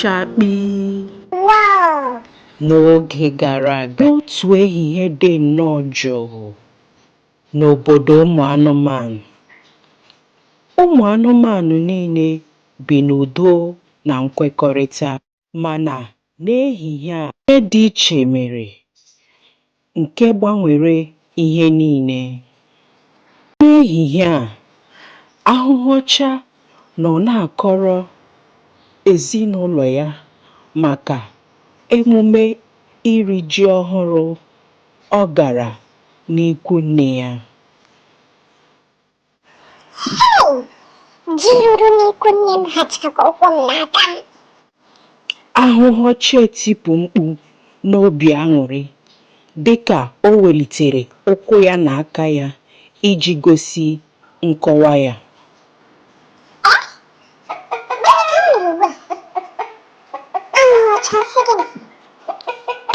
chakpi. Wow! N'oge gara aga, otu ehihie dị nnọọ jụụ n'obodo ụmụ anụmanụ. Ụmụ anụmanụ niile bi n'udo na nkwekọrịta, mana n'ehihie a, ihe dị iche mere nke gbanwere ihe niile. N'ehihie a, ahụhụ ọcha nọ na-akọrọ ezinụlọ ya maka emume iri ji ọhụrụ ọ gara n'ikwu nne ya. Ji ruru n'ikwu nne m hachago ụkwụ m n'aka m. Ahụhụ ọcha etipụ mkpu n'obi aṅụrị dịka o welitere ụkwụ ya na aka ya iji gosi nkọwa ya.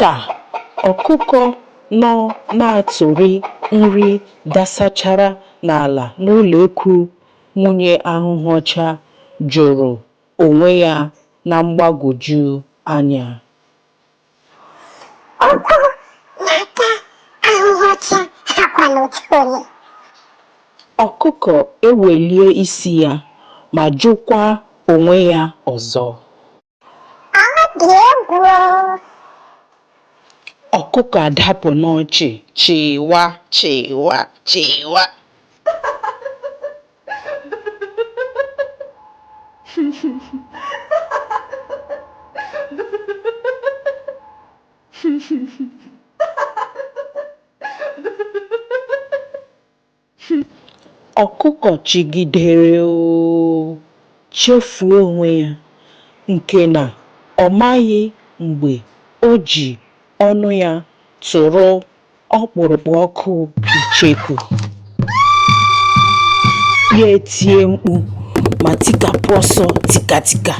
Ka ọkụkọ nọ na-atụri nri dasachara n'ala n'ụlọ ekwu nwunye ahụhụ ọcha jụrụ onwe ya na mgbagwoju anya. Ụkwụ na-ata ahụhụ ọcha akwa n'otu onye. Ọkụkọ ewelie isi ya ma jụkwa onwe ya ọzọ. Ọ dị egwu. Ọkụkọ adapụ n'ọchị chịwa chịwa chịwa. Ọkụkọ chigidere chefuo onwe ya nke na ọ maghị mgbe o ji ọnụ ya tụrụ ọkpụrụkpụ ọkụ icheku. Ya etie mkpu ma tikapụ ọsọ tikatika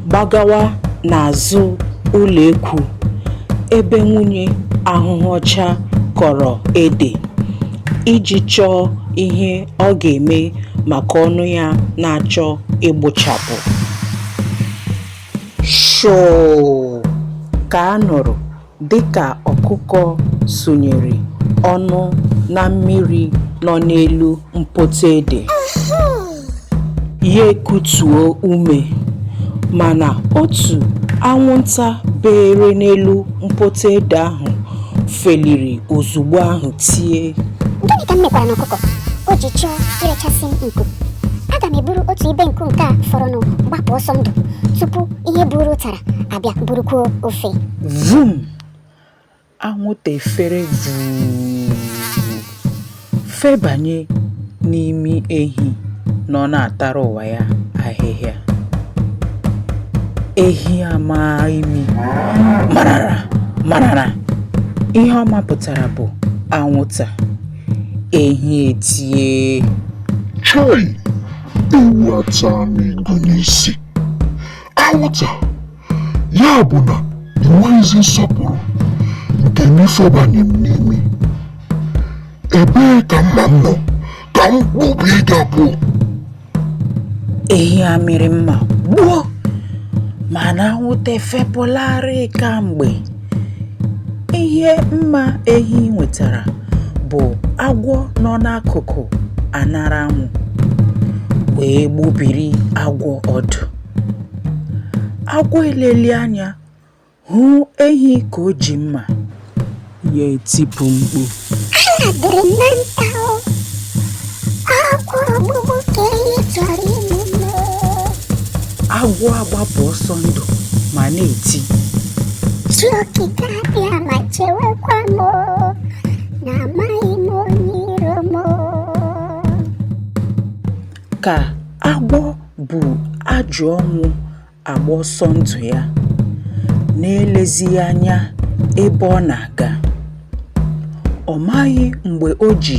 gbagawa n'azụ ụlọ ekwu ebe nwunye ahụhụ ọcha kọrọ ede iji chọọ ihe ọ ga-eme maka ọnụ ya na-achọ ịgbụchapụ. Shoo! Ka a nụrụ dịka ọkụkọ sụnyere ọnụ na mmiri nọ n'elu mpoto ede. Ya ekutuo ume, mana otu anwụnta bere n'elu mpoto ede ahụ feliri ozugbo ahụ tie. Gịnị ka m mekwara n'ọkụkọ? O ji chọọ irechasị m nku. Aga m eburu otu ibe nku nke a fọrọnụ gbapụ ọsọ ndụ tupu ihe buru tara abịa burukwuo ofe. Vum! Anwụnta efere vuu febanye n'imi ehi nọ na-atara ụwa ya ahịhịa. Ehi ama imi marara. Ihe ọ mapụtara bụ anwụnta. Ehi etie. Chai! Ewu ata m ego n'isi. Anwụnta! Ya bụ na enweghịzi nsọpụrụ nke n'ifebanye m n'imi. Ebee ka mma m nọ ka m kpụbie gị abụọ? Ehi amịrị mma gbuo, mana anwụnta efepụlarị kamgbe. Ihe mma ehi nwetara bụ agwọ nọ n'akụkụ anara anwụ wee gbubiri agwọ ọdụ. Agwọ eleli anya hụ ehi ka o ji mma, ya etipụ mkpu. Anadịrị m na nta o. Agwọ ọgbụgbụ ka ehi chọrọ ime m. Agwọ agbapụ ọsọ ndụ ma na-eti. Chi okike abịa ma chewekwa m o, na amaghị m onye iro m o. Ka agwọ bụ ajọ ọnwụ agba ọsọ ndụ ya na-elezighị anya ebe ọ na-aga. Ọ maghị mgbe o ji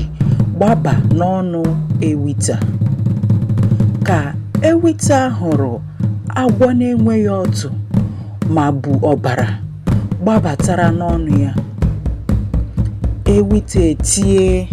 gbaba n'ọnụ ewita. Ka ewita hụrụ agwọ na-enweghị ọtụ ma bụ ọbara gbabatara n'ọnụ ya, ewita etie.